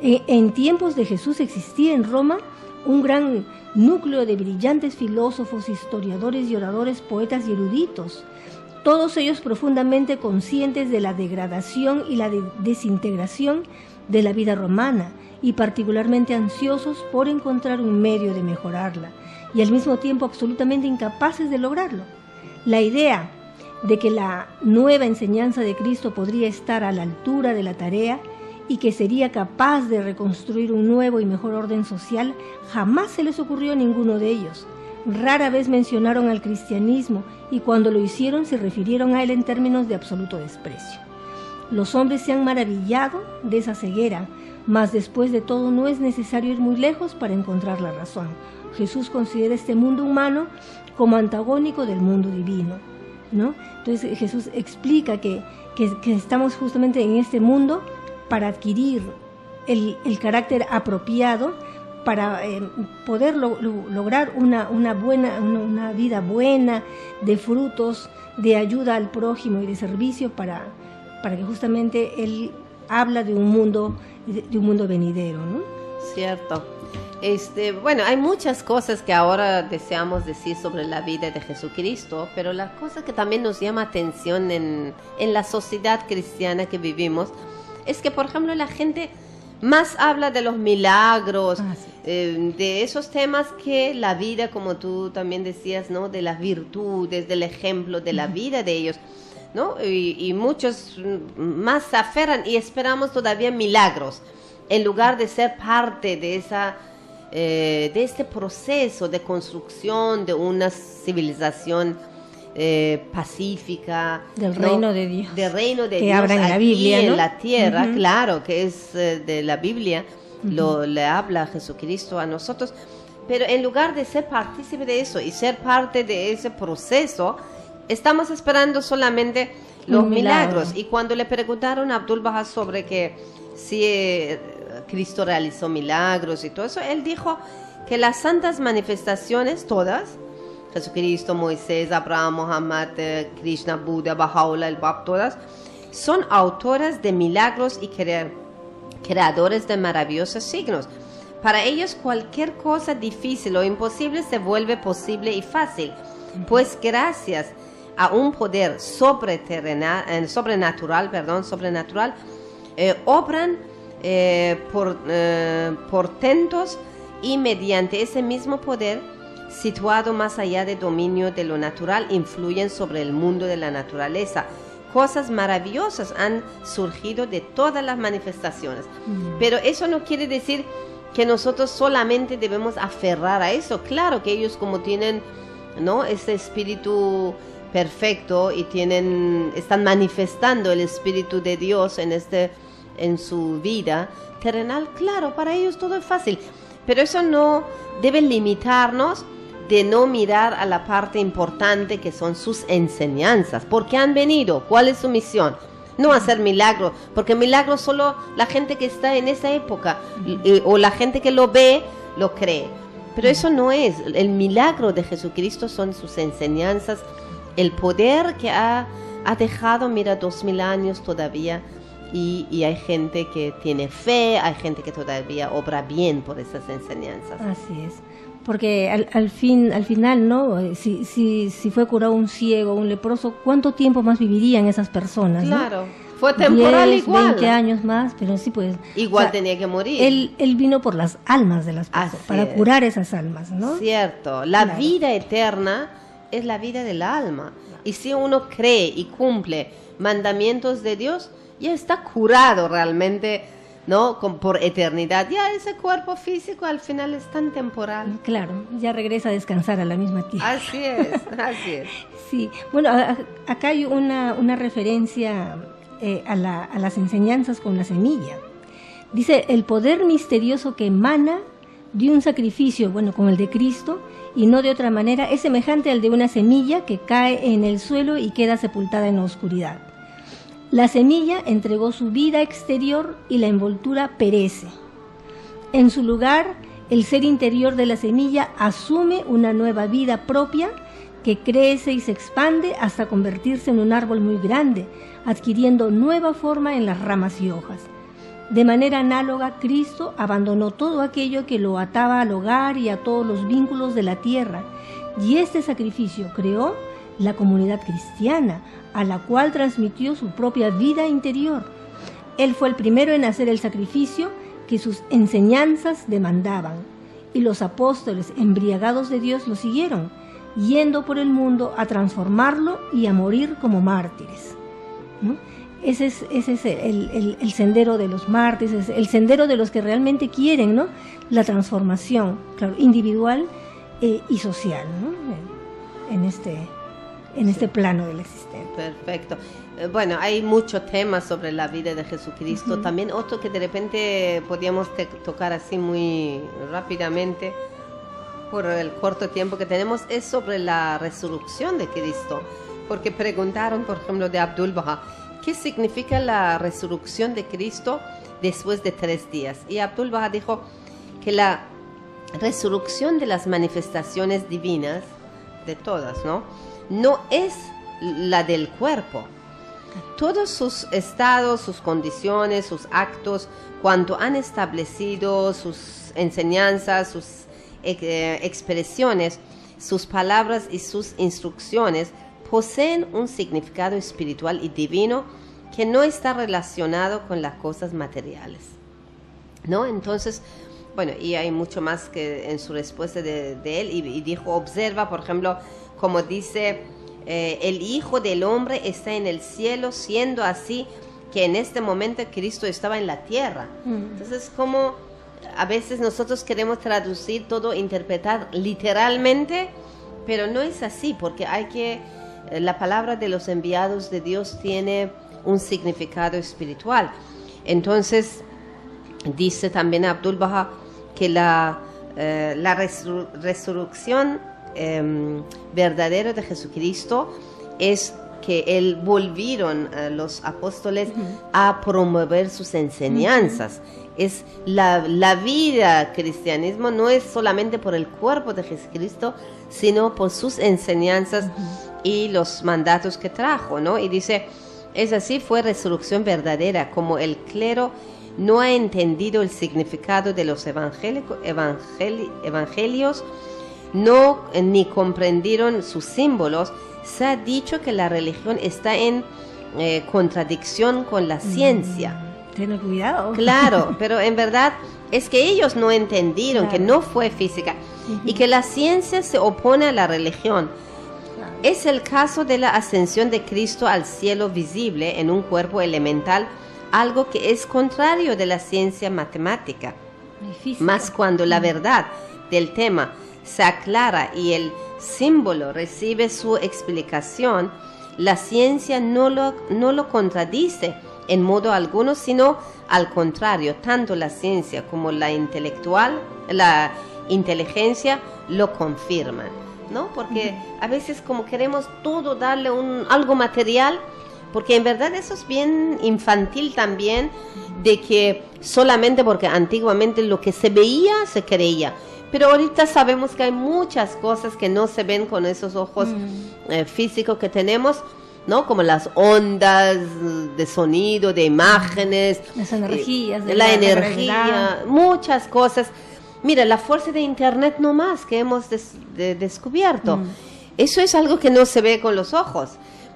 En tiempos de Jesús existía en Roma un gran núcleo de brillantes filósofos, historiadores y oradores, poetas y eruditos, todos ellos profundamente conscientes de la degradación y la desintegración de la vida romana y particularmente ansiosos por encontrar un medio de mejorarla y al mismo tiempo absolutamente incapaces de lograrlo. La idea de que la nueva enseñanza de Cristo podría estar a la altura de la tarea y que sería capaz de reconstruir un nuevo y mejor orden social jamás se les ocurrió a ninguno de ellos. Rara vez mencionaron al cristianismo y cuando lo hicieron se refirieron a él en términos de absoluto desprecio. Los hombres se han maravillado de esa ceguera, mas después de todo no es necesario ir muy lejos para encontrar la razón. Jesús considera este mundo humano como antagónico del mundo divino, ¿no? Entonces Jesús explica que estamos justamente en este mundo para adquirir el carácter apropiado para poder lograr una vida buena, de frutos, de ayuda al prójimo y de servicio para que justamente Él habla de un mundo venidero, ¿no?
Cierto. Hay muchas cosas que ahora deseamos decir sobre la vida de Jesucristo, pero la cosa que también nos llama atención en la sociedad cristiana que vivimos es que, por ejemplo, la gente más habla de los milagros, de esos temas que la vida, como tú también decías, ¿no? De las virtudes, del ejemplo de la vida de ellos, ¿no? Y muchos más se aferran y esperamos todavía milagros, en lugar de ser parte de este proceso de construcción de una civilización pacífica,
del reino de Dios,
que
Dios habla en la Biblia, ¿no?
En la tierra, claro, que es de la Biblia, le habla Jesucristo a nosotros, pero en lugar de ser partícipe de eso y ser parte de ese proceso, estamos esperando solamente los milagros. Y cuando le preguntaron a Abdul Baha sobre que si Cristo realizó milagros y todo eso, él dijo que las santas manifestaciones todas, Jesucristo, Moisés, Abraham, Muhammad, Krishna, Buda, Baha'u'llah, el Bab, todas, son autoras de milagros y creadores de maravillosos signos. Para ellos cualquier cosa difícil o imposible se vuelve posible y fácil, pues gracias a un poder sobrenatural, obran portentos y mediante ese mismo poder situado más allá del dominio de lo natural, influyen sobre el mundo de la naturaleza. Cosas maravillosas han surgido de todas las manifestaciones. Pero eso no quiere decir que nosotros solamente debemos aferrar a eso. Claro que ellos, como tienen, ¿no?, ese espíritu perfecto y están manifestando el espíritu de Dios en su vida terrenal, claro, para ellos todo es fácil. Pero eso no debe limitarnos de no mirar a la parte importante que son sus enseñanzas. ¿Por qué han venido? ¿Cuál es su misión? No hacer milagros, porque milagros solo la gente que está en esa época o la gente que lo ve, lo cree. Pero eso no es. El milagro de Jesucristo son sus enseñanzas, el poder que ha dejado, mira, 2000 años todavía, y hay gente que tiene fe, hay gente que todavía obra bien por esas enseñanzas.
Así es. Porque al final, ¿no? Si fue curado un ciego, un leproso, ¿cuánto tiempo más vivirían esas personas?
Claro,
¿no?
fue temporal
10,
igual.
20 años más, pero sí, pues.
Igual,
o sea,
tenía que morir.
Él vino por las almas de las personas,
Así
para
es.
curar esas almas, ¿no?
Cierto, la
Claro.
vida eterna es la vida del alma. Y si uno cree y cumple mandamientos de Dios, ya está curado realmente, ¿no? Por eternidad. Ya ese cuerpo físico al final es tan temporal.
Claro, ya regresa a descansar a la misma tierra.
Así es, así es.
Sí, bueno, acá hay una referencia a las enseñanzas con la semilla. Dice, el poder misterioso que emana de un sacrificio, bueno, como el de Cristo, y no de otra manera, es semejante al de una semilla que cae en el suelo y queda sepultada en la oscuridad. La semilla entregó su vida exterior y la envoltura perece. En su lugar, el ser interior de la semilla asume una nueva vida propia que crece y se expande hasta convertirse en un árbol muy grande, adquiriendo nueva forma en las ramas y hojas. De manera análoga, Cristo abandonó todo aquello que lo ataba al hogar y a todos los vínculos de la tierra, y este sacrificio creó la comunidad cristiana, a la cual transmitió su propia vida interior. Él fue el primero en hacer el sacrificio que sus enseñanzas demandaban, y los apóstoles, embriagados de Dios, lo siguieron, yendo por el mundo a transformarlo y a morir como mártires, ¿no? Ese es el sendero de los mártires, es el sendero de los que realmente quieren, ¿no? La transformación, claro, individual y social, ¿no? En este plano de la existencia.
Perfecto. Bueno, hay muchos temas sobre la vida de Jesucristo.
Uh-huh.
También otro que de repente podíamos tocar así muy rápidamente por el corto tiempo que tenemos es sobre la resurrección de Cristo. Porque preguntaron, por ejemplo, de Abdul Baha, ¿qué significa la resurrección de Cristo después de 3 días? Y Abdul Baha dijo que la resurrección de las manifestaciones divinas, de todas, no es la del cuerpo. Todos sus estados, sus condiciones, sus actos, cuanto han establecido sus enseñanzas, sus expresiones, sus palabras y sus instrucciones, poseen un significado espiritual y divino que no está relacionado con las cosas materiales, ¿no? Entonces, bueno, y hay mucho más que en su respuesta de él, y dijo, observa, por ejemplo, como dice, el Hijo del Hombre está en el cielo, siendo así que en este momento Cristo estaba en la tierra. Entonces, como a veces nosotros queremos traducir todo, interpretar literalmente, pero no es así, porque la palabra de los enviados de Dios tiene un significado espiritual. Entonces, dice también Abdul Baha que la resurrección verdadera de Jesucristo es que él volvieron los apóstoles a promover sus enseñanzas. Es la vida cristianismo no es solamente por el cuerpo de Jesucristo, sino por sus enseñanzas y los mandatos que trajo, ¿no? Y dice, es así, fue resurrección verdadera, como el clero no ha entendido el significado de los evangelios, ni comprendieron sus símbolos. Se ha dicho que la religión está en contradicción con la ciencia.
Ten cuidado.
Claro, pero en verdad es que ellos no entendieron, claro, que no fue física, y que la ciencia se opone a la religión. Claro. Es el caso de la ascensión de Cristo al cielo visible en un cuerpo elemental, algo que es contrario de la ciencia matemática. Mas cuando la verdad del tema se aclara y el símbolo recibe su explicación, la ciencia no lo contradice en modo alguno, sino al contrario. Tanto la ciencia como la inteligencia lo confirman, ¿no? Porque a veces como queremos todo darle algo material, porque en verdad eso es bien infantil también, de que solamente porque antiguamente lo que se veía se creía. Pero ahorita sabemos que hay muchas cosas que no se ven con esos ojos físicos que tenemos, ¿no? Como las ondas de sonido, de imágenes,
las energías,
la energía, muchas cosas. Mira, la fuerza de Internet nomás que hemos descubierto. Eso es algo que no se ve con los ojos,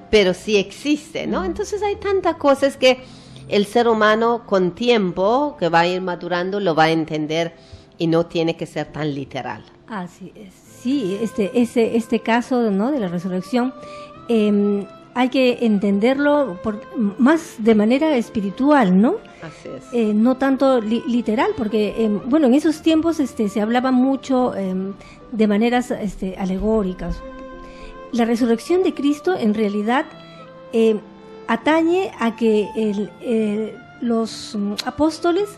pero sí existe, ¿no? Entonces hay tantas cosas que el ser humano con tiempo, que va a ir madurando, lo va a entender y no tiene que ser tan literal.
Así es. Sí, este caso, ¿no?, de la resurrección, hay que entenderlo más de manera espiritual, ¿no?
Así es.
No tanto literal, porque, bueno, en esos tiempos se hablaba mucho de maneras alegóricas. La resurrección de Cristo, en realidad, atañe a que los apóstoles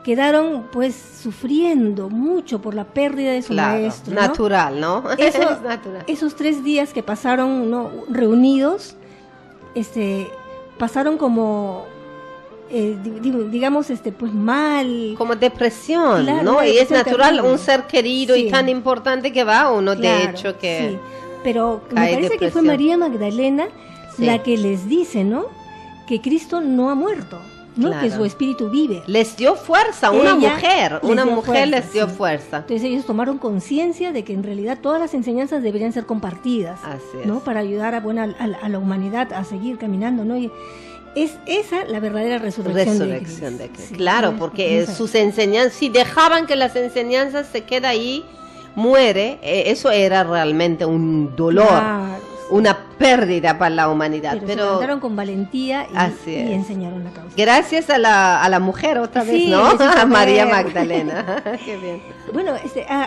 quedaron pues sufriendo mucho por la pérdida de su maestro, ¿no?
Natural, ¿no?
Es
natural.
Esos 3 días que pasaron, ¿no?, reunidos, pasaron como digamos pues mal,
como depresión,
claro,
¿no? Y es natural,
terrible.
Un ser querido y tan importante que va uno,
claro,
de hecho que
sí. Pero me parece
depresión.
que fue María Magdalena
Sí.
la que les dice, ¿no?, que Cristo no ha muerto, ¿no?
Claro.
Que su espíritu vive.
Les dio fuerza, una mujer les dio fuerza.
Entonces ellos tomaron conciencia de que en realidad todas las enseñanzas deberían ser compartidas,
Así
¿no?,
es.
para ayudar a la humanidad a seguir caminando, ¿no? Y es esa la verdadera resurrección de Cristo. Sí,
claro, porque sus enseñanzas, si dejaban que las enseñanzas se queden ahí, muere, eso era realmente un dolor.
Claro.
Una pérdida para la humanidad.
Pero se levantaron con valentía y enseñaron la causa.
Gracias a la mujer otra vez,
Sí,
¿no? A María
mujer.
Magdalena. Qué bien.
Bueno,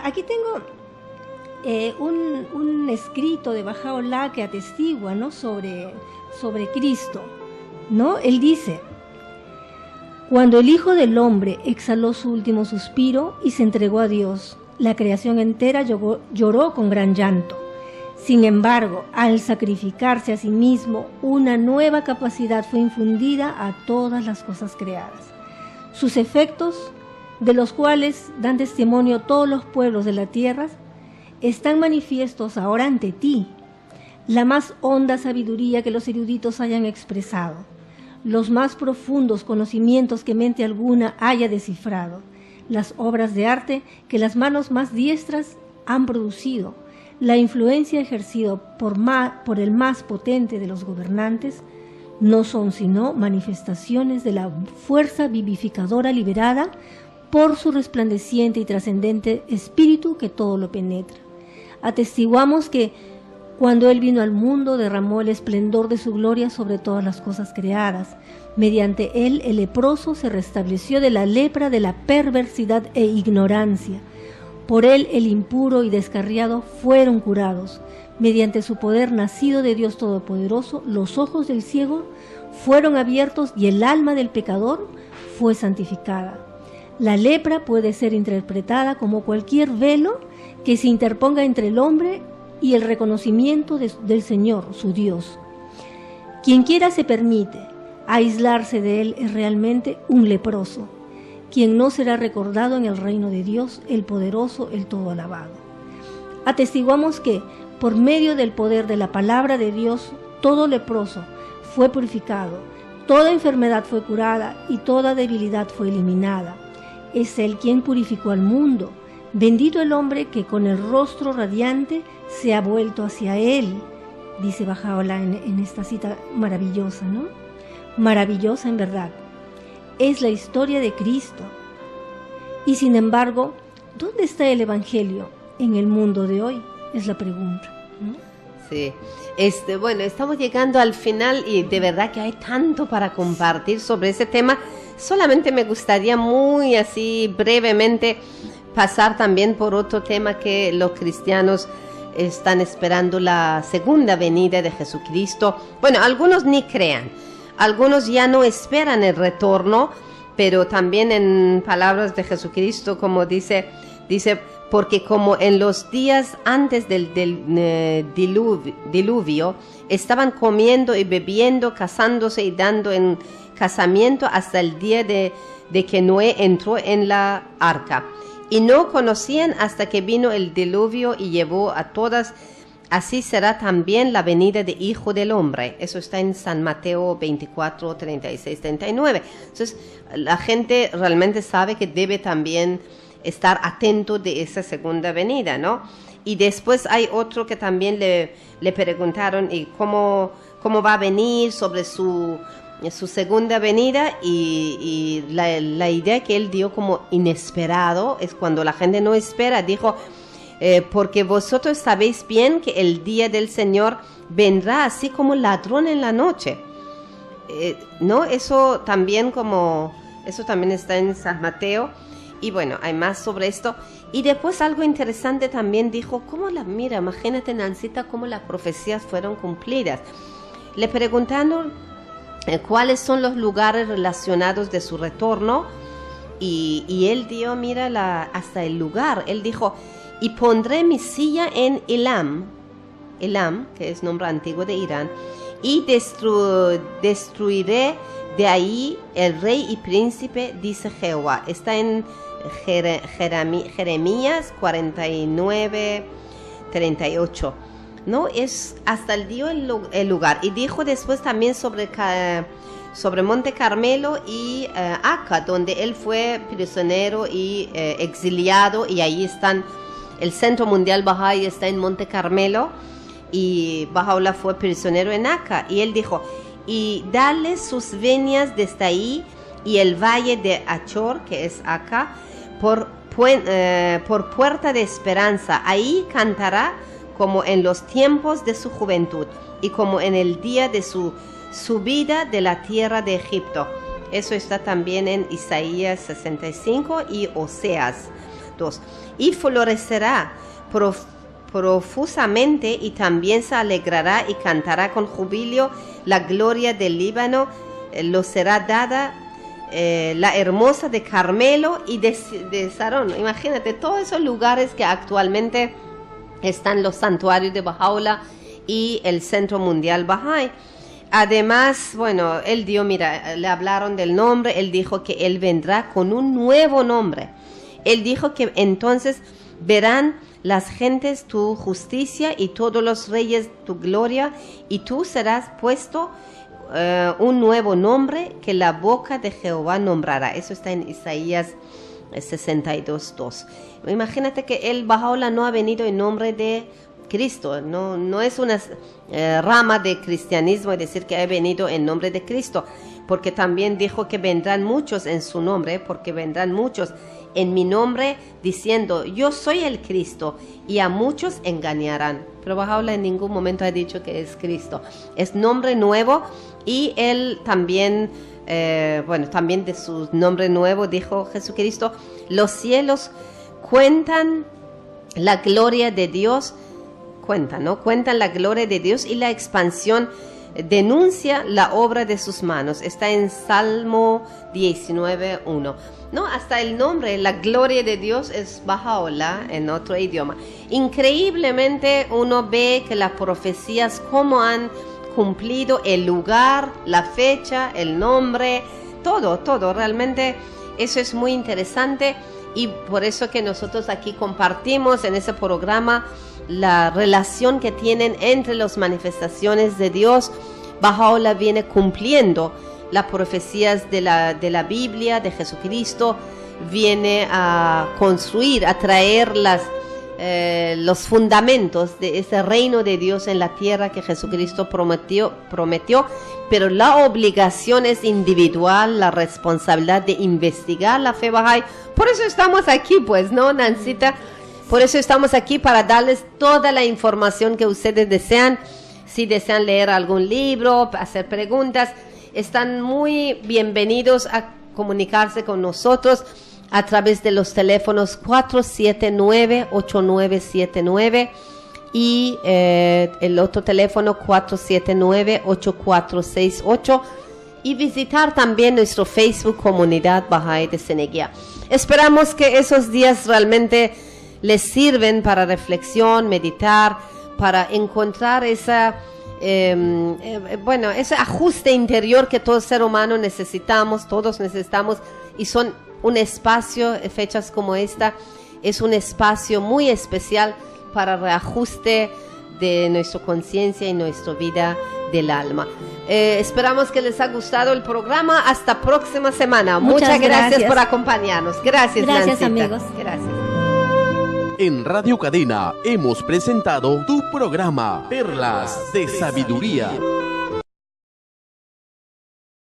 aquí tengo un escrito de Bahá'u'lláh que atestigua, ¿no?, sobre Cristo, ¿no? Él dice: cuando el Hijo del Hombre exhaló su último suspiro y se entregó a Dios, la creación entera lloró con gran llanto. Sin embargo, al sacrificarse a sí mismo, una nueva capacidad fue infundida a todas las cosas creadas. Sus efectos, de los cuales dan testimonio todos los pueblos de la tierra, están manifiestos ahora ante ti. La más honda sabiduría que los eruditos hayan expresado, los más profundos conocimientos que mente alguna haya descifrado, las obras de arte que las manos más diestras han producido, la influencia ejercida por el más potente de los gobernantes, no son sino manifestaciones de la fuerza vivificadora liberada por su resplandeciente y trascendente espíritu que todo lo penetra. Atestiguamos que cuando Él vino al mundo derramó el esplendor de su gloria sobre todas las cosas creadas. Mediante Él el leproso se restableció de la lepra de la perversidad e ignorancia. Por Él el impuro y descarriado fueron curados. Mediante su poder nacido de Dios Todopoderoso, los ojos del ciego fueron abiertos y el alma del pecador fue santificada. La lepra puede ser interpretada como cualquier velo que se interponga entre el hombre y el reconocimiento del Señor, su Dios. Quien quiera se permite aislarse de Él es realmente un leproso, quien no será recordado en el reino de Dios, el poderoso, el todo alabado. Atestiguamos que, por medio del poder de la palabra de Dios, todo leproso fue purificado, toda enfermedad fue curada y toda debilidad fue eliminada. Es Él quien purificó al mundo. Bendito el hombre que con el rostro radiante se ha vuelto hacia Él, dice Bahá'u'lláh en esta cita maravillosa, ¿no? Maravillosa en verdad. Es la historia de Cristo. Y sin embargo, ¿dónde está el Evangelio en el mundo de hoy? Es la pregunta, ¿no?
Sí. Bueno, estamos llegando al final y de verdad que hay tanto para compartir sobre ese tema. Solamente me gustaría muy así brevemente pasar también por otro tema que los cristianos están esperando, la segunda venida de Jesucristo. Bueno, algunos ni crean, algunos ya no esperan el retorno, pero también en palabras de Jesucristo, como dice, Dice, porque como en los días antes del diluvio, estaban comiendo y bebiendo, casándose y dando en casamiento hasta el día de que Noé entró en la arca. Y no conocían hasta que vino el diluvio y llevó a todas. Así será también la venida de Hijo del Hombre. Eso está en San Mateo 24, 36, 39. Entonces, la gente realmente sabe que debe también estar atento de esa segunda venida, ¿no? Y después hay otro que también le preguntaron ¿y cómo va a venir sobre su segunda venida? Y la idea que él dio como inesperado es cuando la gente no espera. Dijo, porque vosotros sabéis bien que el día del Señor vendrá así como ladrón en la noche. ¿No? Eso también está en San Mateo. Y bueno, hay más sobre esto. Y después algo interesante también dijo, mira, imagínate, Nancita, cómo las profecías fueron cumplidas. Le preguntaron cuáles son los lugares relacionados de su retorno. Y él dio, mira, hasta el lugar. Él dijo, y pondré mi silla en Elam, que es nombre antiguo de Irán, y destruiré de ahí el rey y príncipe, dice Jehová. Está en Jeremías 49, 38. ¿No? Es hasta el día el lugar. Y dijo después también sobre Monte Carmelo y Acá, donde él fue prisionero y exiliado, y ahí están, el Centro Mundial Bahá'í está en Monte Carmelo, y Baha'u'lláh fue prisionero en Acá. Y él dijo, y dale sus viñas desde ahí, y el valle de Achor, que es Acá, por puerta de esperanza. Ahí cantará como en los tiempos de su juventud, y como en el día de su subida de la tierra de Egipto. Eso está también en Isaías 65 y Oseas 2. Y florecerá profusamente, y también se alegrará y cantará con júbilo la gloria del Líbano. Lo será dada la hermosa de Carmelo y de Sarón. Imagínate todos esos lugares que actualmente están los santuarios de Baha'u'lláh y el Centro Mundial Bahá'í. Además, bueno, él dio, mira, le hablaron del nombre. Él dijo que él vendrá con un nuevo nombre. Él dijo que entonces verán las gentes tu justicia y todos los reyes tu gloria, y tú serás puesto un nuevo nombre que la boca de Jehová nombrará. Eso está en Isaías 62:2. Imagínate que el Baha'u'lláh no ha venido en nombre de Cristo, no es una rama de cristianismo, es decir, que ha venido en nombre de Cristo, porque también dijo que vendrán muchos en su nombre, porque vendrán muchos en mi nombre diciendo, yo soy el Cristo, y a muchos engañarán. Pero Baha'u'lláh en ningún momento ha dicho que es Cristo. Es nombre nuevo, y él también, también de su nombre nuevo dijo Jesucristo, los cielos cuentan la gloria de Dios, cuentan la gloria de Dios, y la expansión denuncia la obra de sus manos. Está en Salmo 19:1. No, hasta el nombre, la gloria de Dios, es Baha'u'lláh en otro idioma. Increíblemente uno ve que las profecías cómo han cumplido, el lugar, la fecha, el nombre, todo. Realmente eso es muy interesante, y por eso que nosotros aquí compartimos en ese programa la relación que tienen entre las manifestaciones de Dios. Baha'u'lláh viene cumpliendo las profecías de la Biblia, de Jesucristo, viene a construir, a traer los fundamentos de ese reino de Dios en la tierra que Jesucristo prometió, pero la obligación es individual, la responsabilidad de investigar la fe Bahá'í. Por eso estamos aquí, pues, ¿no, Nancita? Por eso estamos aquí, para darles toda la información que ustedes desean. Si desean leer algún libro, hacer preguntas, están muy bienvenidos a comunicarse con nosotros a través de los teléfonos 479-8979 y el otro teléfono 479-8468. y visitar también nuestro Facebook Comunidad Bahá'í de Seneguía. Esperamos que esos días realmente les sirven para reflexión, meditar, para encontrar ese ajuste interior que todo ser humano necesitamos, todos necesitamos, y son un espacio, fechas como esta, es un espacio muy especial para reajuste de nuestra conciencia y nuestra vida del alma. Esperamos que les ha gustado el programa. Hasta próxima semana. Muchas gracias por acompañarnos. Gracias, Nancita.
Amigos.
Gracias.
En Radio Cadena hemos presentado tu programa Perlas de Sabiduría.